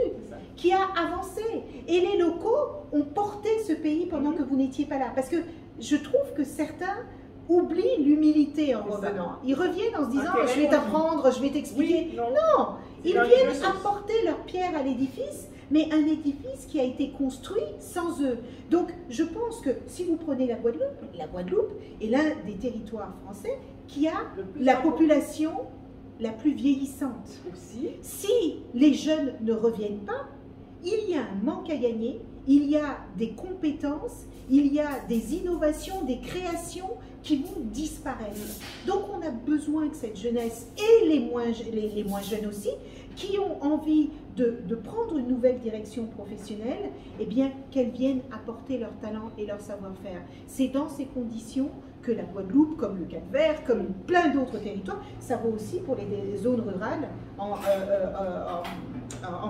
qui a avancé. Et les locaux ont porté ce pays pendant que vous n'étiez pas là. Parce que je trouve que certains oublient l'humilité en revenant. Ils reviennent en se disant « je vais t'apprendre, je vais t'expliquer ». Non, ils viennent apporter leur pierre à l'édifice, mais un édifice qui a été construit sans eux. Donc je pense que si vous prenez la Guadeloupe est l'un des territoires français qui a la population la plus vieillissante. Si les jeunes ne reviennent pas, il y a un manque à gagner, il y a des compétences, il y a des innovations, des créations qui vont disparaître. Donc on a besoin que cette jeunesse et les moins jeunes aussi, qui ont envie de prendre une nouvelle direction professionnelle, eh bien qu'elles viennent apporter leur talent et leur savoir-faire. C'est dans ces conditions que la Guadeloupe, comme le Cap-Vert, comme plein d'autres territoires, ça vaut aussi pour les zones rurales en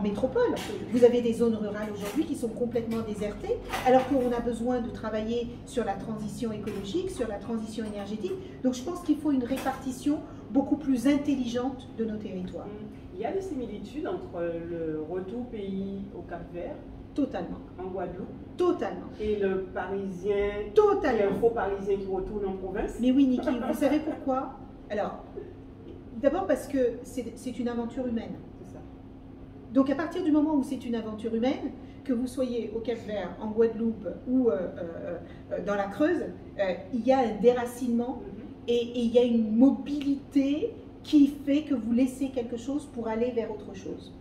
métropole. Vous avez des zones rurales aujourd'hui qui sont complètement désertées, alors qu'on a besoin de travailler sur la transition écologique, sur la transition énergétique. Donc je pense qu'il faut une répartition beaucoup plus intelligente de nos territoires. Il y a des similitudes entre le retour au pays au Cap-Vert, totalement, en Guadeloupe, totalement, et le Parisien, totalement, et un faux Parisien qui retourne en province. Mais oui, Niki, vous savez pourquoi? Alors, d'abord parce que c'est une aventure humaine. C'est ça. Donc à partir du moment où c'est une aventure humaine, que vous soyez au Cap-Vert, en Guadeloupe ou dans la Creuse, il y a un déracinement et il y a une mobilité qui fait que vous laissez quelque chose pour aller vers autre chose.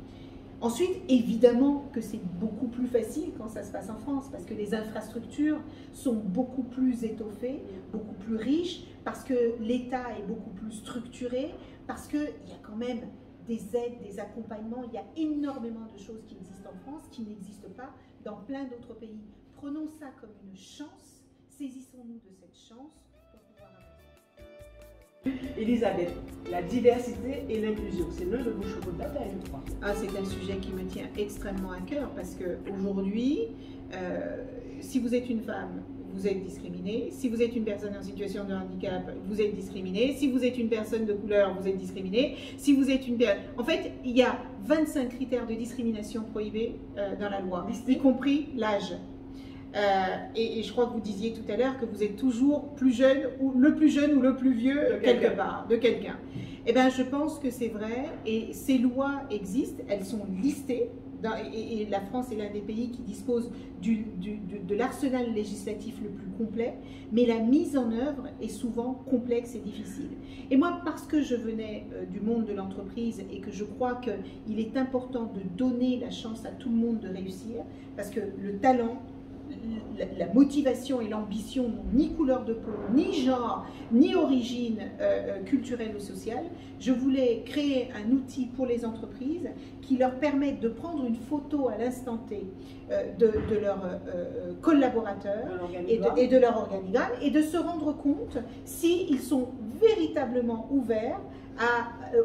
Ensuite, évidemment que c'est beaucoup plus facile quand ça se passe en France, parce que les infrastructures sont beaucoup plus étoffées, beaucoup plus riches, parce que l'État est beaucoup plus structuré, parce qu'il y a quand même des aides, des accompagnements, il y a énormément de choses qui existent en France, qui n'existent pas dans plein d'autres pays. Prenons ça comme une chance, saisissons-nous de cette chance pour pouvoir avancer. Elisabeth, la diversité et l'inclusion, c'est l'un de vos chevaux de bataille, je crois. Ah, c'est un sujet qui me tient extrêmement à cœur parce qu'aujourd'hui, si vous êtes une femme, vous êtes discriminé. Si vous êtes une personne en situation de handicap, vous êtes discriminé. Si vous êtes une personne de couleur, vous êtes discriminé. Si vous êtes une personne... En fait, il y a 25 critères de discrimination prohibés dans la loi, y compris l'âge. Et je crois que vous disiez tout à l'heure que vous êtes toujours plus jeune ou le plus vieux quelque part, de quelqu'un. Eh bien, je pense que c'est vrai et ces lois existent, elles sont listées et la France est l'un des pays qui dispose de l'arsenal législatif le plus complet, mais la mise en œuvre est souvent complexe et difficile. Et moi, parce que je venais du monde de l'entreprise et que je crois qu'il est important de donner la chance à tout le monde de réussir, parce que le talent, la motivation et l'ambition n'ont ni couleur de peau, ni genre, ni origine culturelle ou sociale. Je voulais créer un outil pour les entreprises qui leur permette de prendre une photo à l'instant T de leurs collaborateurs et de leur organigramme et de se rendre compte s'ils sont véritablement ouverts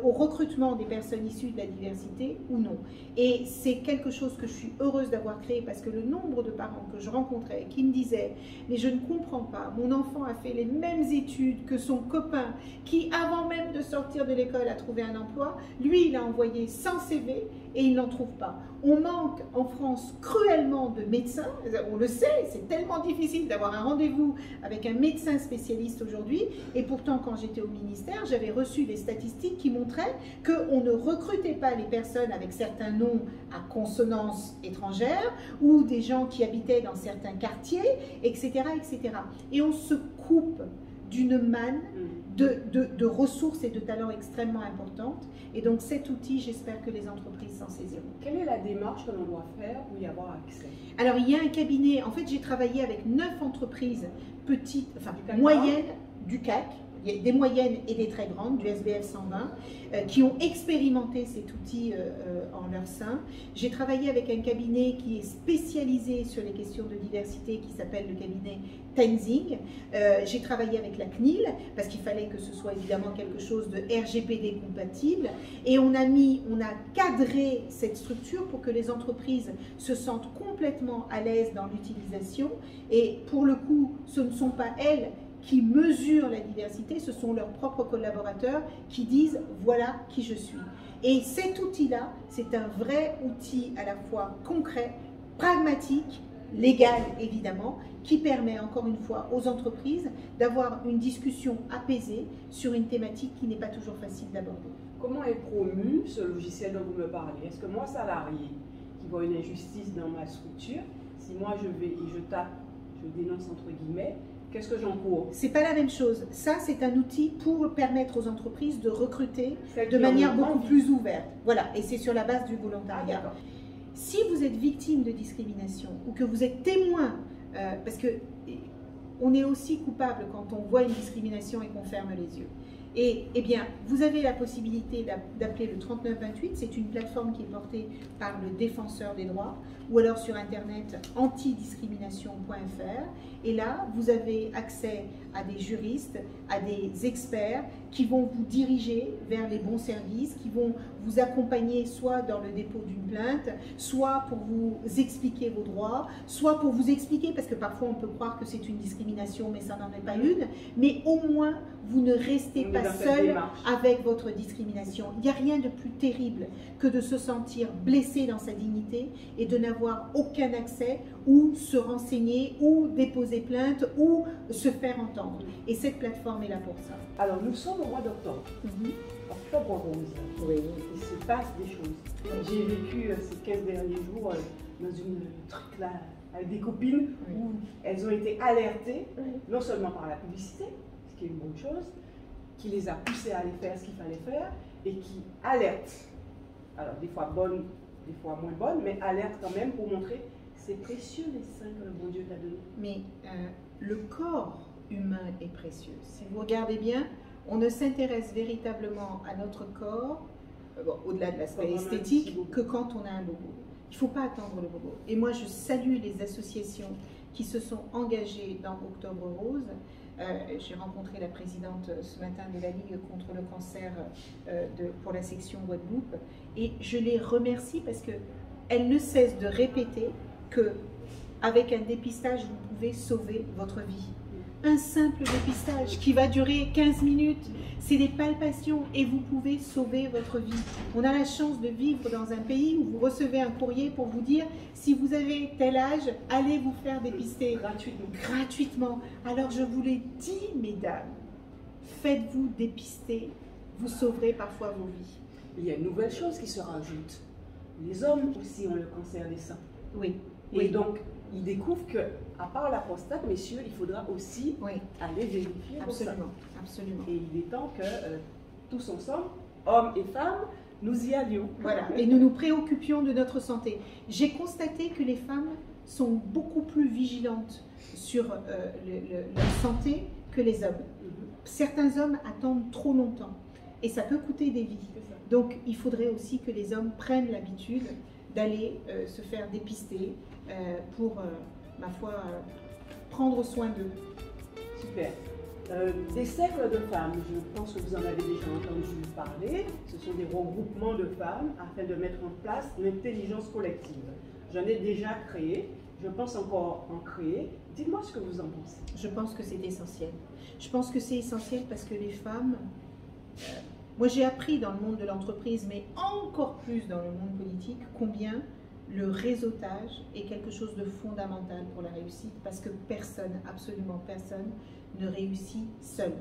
au recrutement des personnes issues de la diversité ou non. Et c'est quelque chose que je suis heureuse d'avoir créé parce que le nombre de parents que je rencontrais qui me disaient « mais je ne comprends pas, mon enfant a fait les mêmes études que son copain qui avant même de sortir de l'école a trouvé un emploi, lui il a envoyé 100 CV et il n'en trouve pas ». On manque en France cruellement de médecins, on le sait, c'est tellement difficile d'avoir un rendez-vous avec un médecin spécialiste aujourd'hui, et pourtant quand j'étais au ministère, j'avais reçu des statistiques qui montraient qu'on ne recrutait pas les personnes avec certains noms à consonance étrangère, ou des gens qui habitaient dans certains quartiers, etc. etc. Et on se coupe d'une manne de ressources et de talents extrêmement importantes. Et donc cet outil, j'espère que les entreprises s'en saisiront. Quelle est la démarche que l'on doit faire pour y avoir accès? Alors il y a un cabinet, en fait j'ai travaillé avec 9 entreprises petites, enfin moyennes du CAC, il y a des moyennes et des très grandes, du SBF 120, qui ont expérimenté cet outil en leur sein. J'ai travaillé avec un cabinet qui est spécialisé sur les questions de diversité, qui s'appelle le cabinet Tenzing. J'ai travaillé avec la CNIL, parce qu'il fallait que ce soit évidemment quelque chose de RGPD compatible, et on a cadré cette structure pour que les entreprises se sentent complètement à l'aise dans l'utilisation, et pour le coup, ce ne sont pas elles qui mesurent la diversité, ce sont leurs propres collaborateurs qui disent « voilà qui je suis ». Et cet outil-là, c'est un vrai outil à la fois concret, pragmatique, légal évidemment, qui permet encore une fois aux entreprises d'avoir une discussion apaisée sur une thématique qui n'est pas toujours facile d'aborder. Comment est promu ce logiciel dont vous me parlez? Est-ce que moi, salarié, qui vois une injustice dans ma structure, si moi je vais et je tape, je dénonce entre guillemets, qu'est-ce que j'encours? C'est pas la même chose. Ça, c'est un outil pour permettre aux entreprises de recruter de manière beaucoup plus ouverte. Voilà, et c'est sur la base du volontariat. Ah, si vous êtes victime de discrimination ou que vous êtes témoin, parce que on est aussi coupable quand on voit une discrimination et qu'on ferme les yeux. Et eh bien, vous avez la possibilité d'appeler le 3928, c'est une plateforme qui est portée par le défenseur des droits, ou alors sur internet antidiscrimination.fr. Et là, vous avez accès à des juristes, à des experts qui vont vous diriger vers les bons services, qui vont vous accompagner soit dans le dépôt d'une plainte, soit pour vous expliquer vos droits, soit pour vous expliquer, parce que parfois on peut croire que c'est une discrimination, mais ça n'en est pas une, mais au moins vous ne restez pas seul avec votre discrimination. Il n'y a rien de plus terrible que de se sentir blessé dans sa dignité et de n'avoir aucun accès ou se renseigner ou déposer plainte ou se faire entendre. Et cette plateforme est là pour ça. Alors nous sommes au mois d'octobre. Octobre rose. Oui. Il se passe des choses. J'ai vécu ces 15 derniers jours dans une truc là avec des copines où elles ont été alertées, non seulement par la publicité, ce qui est une bonne chose, qui les a poussées à aller faire ce qu'il fallait faire et qui alerte, alors des fois bonnes, des fois moins bonnes, mais alerte quand même pour montrer c'est précieux les seins que le bon Dieu t'a donné. Mais le corps humain est précieux. Si vous regardez bien, on ne s'intéresse véritablement à notre corps, au-delà de l'aspect esthétique, que quand on a un bobo. Il ne faut pas attendre le bobo. Et moi, je salue les associations qui se sont engagées dans Octobre Rose. J'ai rencontré la présidente ce matin de la Ligue contre le cancer pour la section Guadeloupe et je les remercie parce qu'elles ne cessent de répéter qu'avec un dépistage, vous pouvez sauver votre vie. Un simple dépistage qui va durer 15 minutes, c'est des palpations et vous pouvez sauver votre vie. On a la chance de vivre dans un pays où vous recevez un courrier pour vous dire si vous avez tel âge, allez vous faire dépister. Gratuitement. Alors je vous l'ai dit, mesdames, faites-vous dépister, vous sauverez parfois vos vies. Il y a une nouvelle chose qui se rajoute. Les hommes aussi ont le cancer des seins. Oui. Et donc, ils découvrent qu'à part la prostate, messieurs, il faudra aussi aller vérifier vos seins. Absolument. Et il est temps que tous ensemble, hommes et femmes, nous y allions. Voilà, et nous nous préoccupions de notre santé. J'ai constaté que les femmes sont beaucoup plus vigilantes sur leur santé que les hommes. Certains hommes attendent trop longtemps et ça peut coûter des vies. Donc, il faudrait aussi que les hommes prennent l'habitude d'aller se faire dépister pour, ma foi, prendre soin d'eux. Super. Des cercles de femmes, je pense que vous en avez déjà entendu parler. Ce sont des regroupements de femmes afin de mettre en place l'intelligence collective. J'en ai déjà créé, je pense encore en créer. Dites-moi ce que vous en pensez. Je pense que c'est essentiel. Je pense que c'est essentiel parce que les femmes... moi j'ai appris dans le monde de l'entreprise, mais encore plus dans le monde politique, combien le réseautage est quelque chose de fondamental pour la réussite parce que personne, absolument personne, ne réussit seul.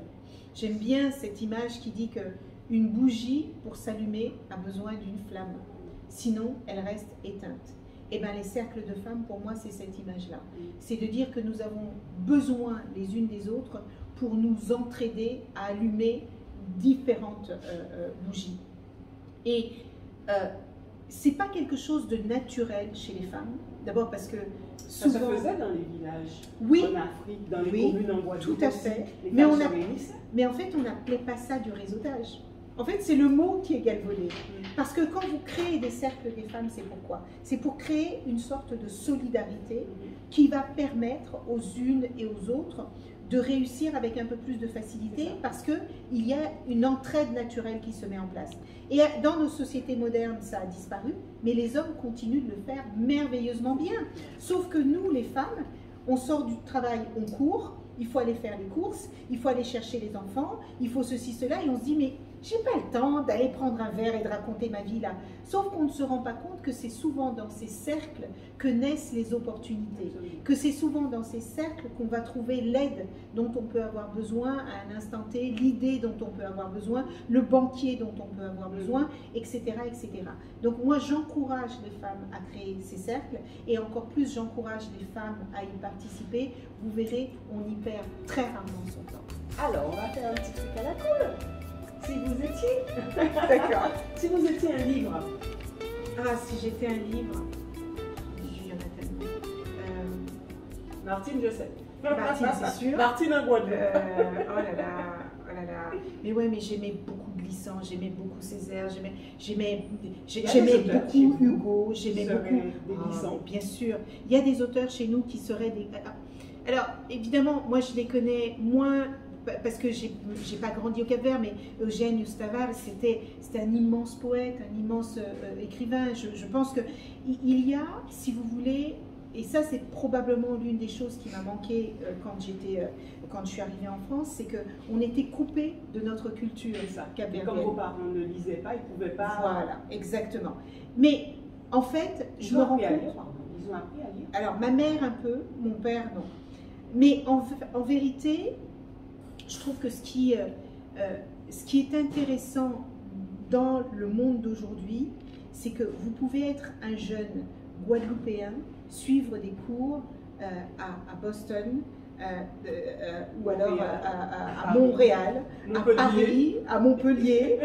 J'aime bien cette image qui dit qu'une bougie, pour s'allumer, a besoin d'une flamme. Sinon, elle reste éteinte. Et bien, les cercles de femmes, pour moi, c'est cette image-là. C'est de dire que nous avons besoin les unes des autres pour nous entraider à allumer différentes bougies. Et c'est pas quelque chose de naturel chez les femmes. D'abord parce que Ça se faisait dans les villages, oui, en Afrique, dans les communes en Guadeloupe. Tout à fait. Les Mais en fait, on n'appelait pas ça du réseautage. En fait, c'est le mot qui est galvaudé. Parce que quand vous créez des cercles des femmes, c'est pourquoi? C'est pour créer une sorte de solidarité qui va permettre aux unes et aux autres de réussir avec un peu plus de facilité parce qu'il y a une entraide naturelle qui se met en place. Et dans nos sociétés modernes, ça a disparu, mais les hommes continuent de le faire merveilleusement bien. Sauf que nous, les femmes, on sort du travail, on court, il faut aller faire les courses, il faut aller chercher les enfants, il faut ceci, cela, et on se dit, mais j'ai pas le temps d'aller prendre un verre et de raconter ma vie là. Sauf qu'on ne se rend pas compte que c'est souvent dans ces cercles que naissent les opportunités, que c'est souvent dans ces cercles qu'on va trouver l'aide dont on peut avoir besoin à un instant T, l'idée dont on peut avoir besoin, le banquier dont on peut avoir besoin, etc., etc. Donc moi j'encourage les femmes à créer ces cercles et encore plus j'encourage les femmes à y participer. Vous verrez, on y perd très rarement son temps. Alors on va faire un petit truc à la cool. Si vous étiez, d'accord. Si vous étiez un livre. Ah, si j'étais un livre, il y en a tellement. Martine, je sais. Martine, c'est sûr. Martine en Guadeloupe. Oh là là, oh là là. Mais ouais, mais j'aimais beaucoup Glissant, j'aimais beaucoup Césaire, j'aimais beaucoup Hugo, j'aimais beaucoup. Des Glissants. Bien sûr. Il y a des auteurs chez nous qui seraient des. Alors, évidemment, moi je les connais moins. Parce que j'ai pas grandi au Cap-Vert, mais Eugène Ustaval, c'était un immense poète, un immense écrivain. Je pense qu'il y a, si vous voulez, et ça c'est probablement l'une des choses qui m'a manqué quand je suis arrivée en France, c'est qu'on était coupé de notre culture capverdienne. Comme vos parents ne lisaient pas, ils ne pouvaient pas... Voilà, exactement. Mais en fait, je me rends compte... Ils ont appris à lire. Alors, ma mère un peu, mon père non. Mais en vérité... Je trouve que ce qui est intéressant dans le monde d'aujourd'hui, c'est que vous pouvez être un jeune Guadeloupéen, suivre des cours à Boston, ou alors à Montréal, à Paris, à Montpellier.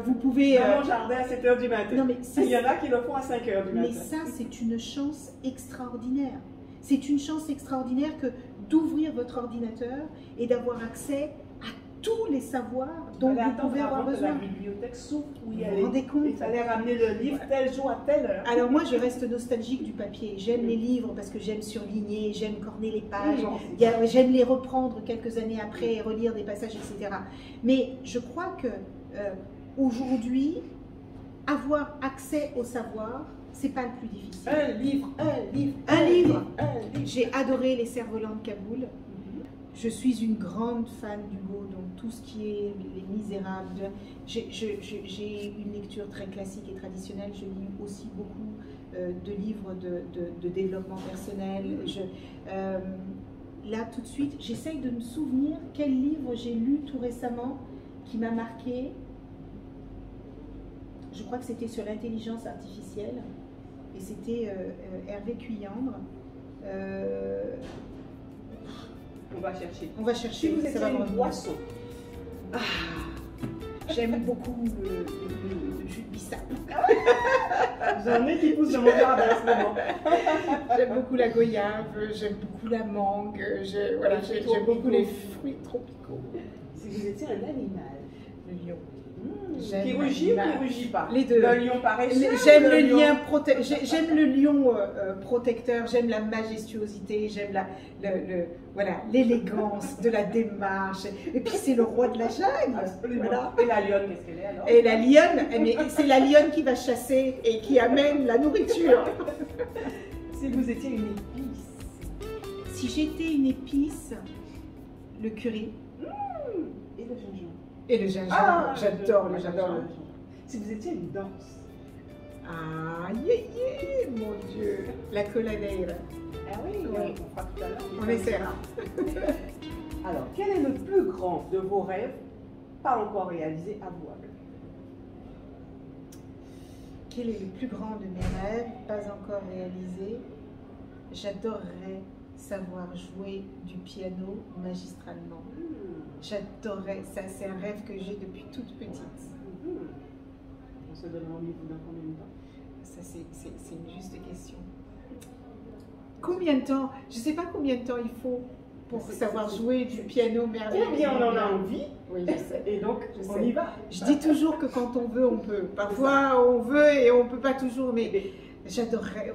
Vous pouvez... Dans mon jardin à 7 h du matin. Non, mais il y en a qui le font à 5 h du matin. Mais ça, c'est une chance extraordinaire. C'est une chance extraordinaire que d'ouvrir votre ordinateur et d'avoir accès à tous les savoirs dont vous pouvez avoir besoin. La bibliothèque s'ouvre où il y vous vous rendez compte? Il fallait ramener le livre tel jour à telle heure. Alors moi, je reste nostalgique du papier. J'aime les livres parce que j'aime surligner, j'aime corner les pages, j'aime les reprendre quelques années après et relire des passages, etc. Mais je crois que aujourd'hui, avoir accès au savoir, c'est pas le plus difficile. Un livre. J'ai adoré Les Cerfs-Volants de Kaboul. Je suis une grande fan d'Hugo, donc tout ce qui est Les Misérables. J'ai une lecture très classique et traditionnelle. Je lis aussi beaucoup de livres de développement personnel. Là, tout de suite, j'essaye de me souvenir quel livre j'ai lu tout récemment qui m'a marqué. Je crois que c'était sur l'intelligence artificielle. Et c'était Hervé Cuyandre. On va chercher. On va chercher. Si vous étiez une boisson. J'aime beaucoup le jus de bissap. J'en ai qui poussent dans mon jardin en ce moment. J'aime beaucoup la goyave, j'aime beaucoup la mangue, j'aime beaucoup les fruits tropicaux. Si vous étiez un animal. Le lion. Qui rugit ou qui rugit pas? Les deux. Le lion paresseux. J'aime le lion protecteur, j'aime la majestuosité, j'aime l'élégance de la démarche. Et puis c'est le roi de la jungle. Voilà. Et la lionne, qu'est-ce qu'elle est alors? Et la lionne, c'est la lionne qui va chasser et qui amène la nourriture. Si vous étiez une épice. Si j'étais une épice, le curry. Et le gingembre. Et le gingembre, j'adore le gingembre. Si vous étiez une danse. Ah, mon Dieu. La coladeira. Ah oui, on fera tout à l'heure. On essaiera. Alors, quel est le plus grand de vos rêves, pas encore réalisé, avouable? Quel est le plus grand de mes rêves, pas encore réalisé? J'adorerais savoir jouer du piano magistralement. J'adorerais ça, c'est un rêve que j'ai depuis toute petite. On se donne rendez-vous dans combien de temps? Ça, c'est une juste question. Combien de temps? Je ne sais pas combien de temps il faut pour savoir jouer du piano merveilleux. Combien on en a envie? Oui, je sais. Et donc, on y va. Je dis toujours que quand on veut, on peut. Parfois, on veut et on ne peut pas toujours, mais j'adorerais.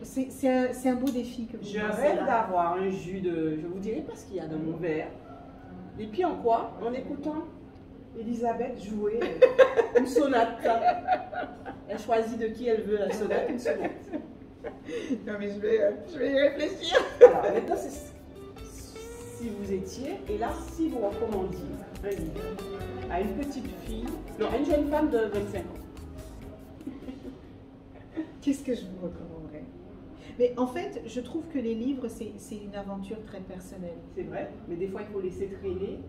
C'est un beau défi que vous Je lancez rêve là. d'avoir un jus de... Je vous dirai pas ce qu'il y a dans mon verre. Et puis en quoi? En écoutant Elisabeth jouer une sonate. Elle choisit de qui elle veut la sonate, une sonate. Non, mais je vais y réfléchir. Alors, maintenant, c'est si vous étiez, et là, si vous recommandiez un livre à une petite fille, non, à une jeune femme de 25 ans. Qu'est-ce que je vous recommanderais? Mais en fait, je trouve que les livres, c'est une aventure très personnelle. C'est vrai, mais des fois, il faut laisser traîner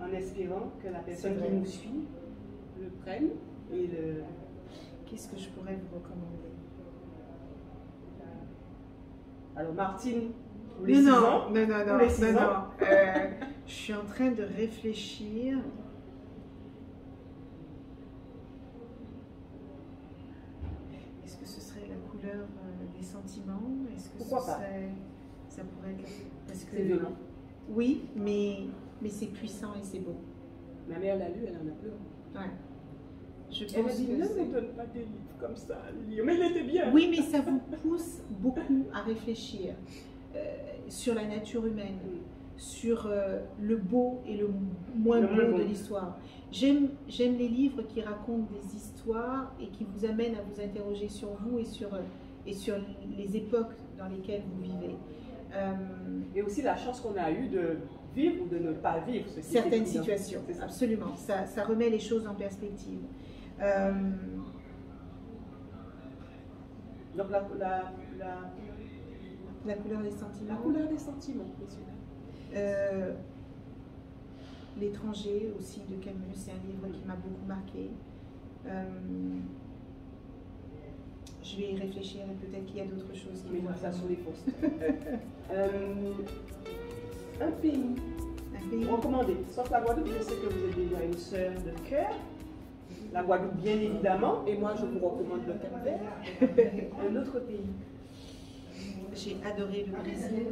en espérant que la personne qui nous suit le prenne et le... Qu'est-ce que je pourrais vous recommander? Alors, Martine, pour les 6 ans. Non. ans. Je suis en train de réfléchir. Est-ce que ce serait la couleur des sentiments? Est-ce que Pourquoi pas? Ça pourrait être... Parce que... C'est violent. Oui, mais c'est puissant et c'est beau. Ma mère l'a lu, elle en a peur. Ouais. Elle m'a dit, ne me donne pas des livres comme ça à lire. Mais il était bien. Oui, mais ça vous pousse beaucoup à réfléchir sur la nature humaine, sur le beau et le moins beau de l'histoire. J'aime les livres qui racontent des histoires et qui vous amènent à vous interroger sur vous et sur les époques dans lesquelles vous vivez. Et aussi la chance qu'on a eue de vivre ou de ne pas vivre certaines situations. Absolument, ça remet les choses en perspective. Donc la couleur des sentiments. La couleur des sentiments, L'étranger aussi de Camus, c'est un livre qui m'a beaucoup marqué. Je vais y réfléchir et peut-être qu'il y a d'autres choses qui vont ça sur les postes. Un pays. Recommandé. Sauf la Guadeloupe, je sais que vous êtes déjà une sœur de cœur. La Guadeloupe, bien évidemment. Et moi, je vous recommande le Cap-Vert. Un autre pays. J'ai adoré le Brésil.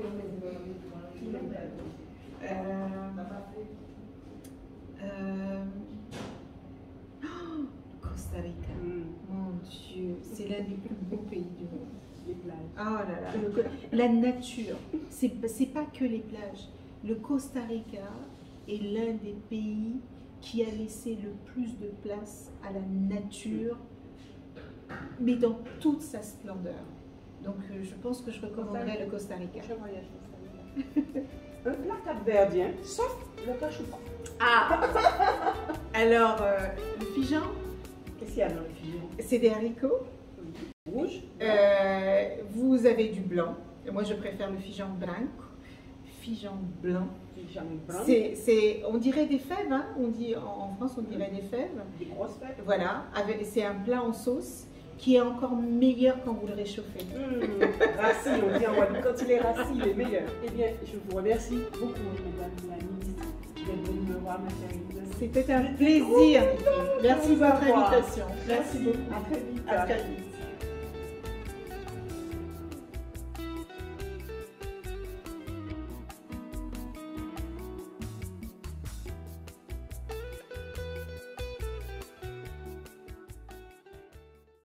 Costa Rica. Mon Dieu, c'est l'un des plus beaux pays du monde. Les plages. Oh là là, la nature. C'est pas que les plages. Le Costa Rica est l'un des pays qui a laissé le plus de place à la nature, mais dans toute sa splendeur. Donc je pense que je recommanderais le Costa Rica. Je voyage au Costa Rica. Un plat capverdien, sauf le cachoupa. Ah. Alors, le figeon. Qu'est-ce qu'il y a dans le figeon? C'est des haricots. Rouge. Vous avez du blanc. Moi, je préfère le figeon branco. Figeon blanc. On dirait des fèves, hein? On dit, en France, on dirait des fèves. Des grosses fèves. Voilà, c'est un plat en sauce qui est encore meilleur quand vous le réchauffez. Rassis, on dit en Guadeloupe, quand il est rassis, il est meilleur. Eh bien, je vous remercie beaucoup, Madame la ministre, d'être venue me voir, ma chère Elisabeth. C'était un plaisir. Merci de votre invitation. Merci beaucoup. À très vite. À très vite.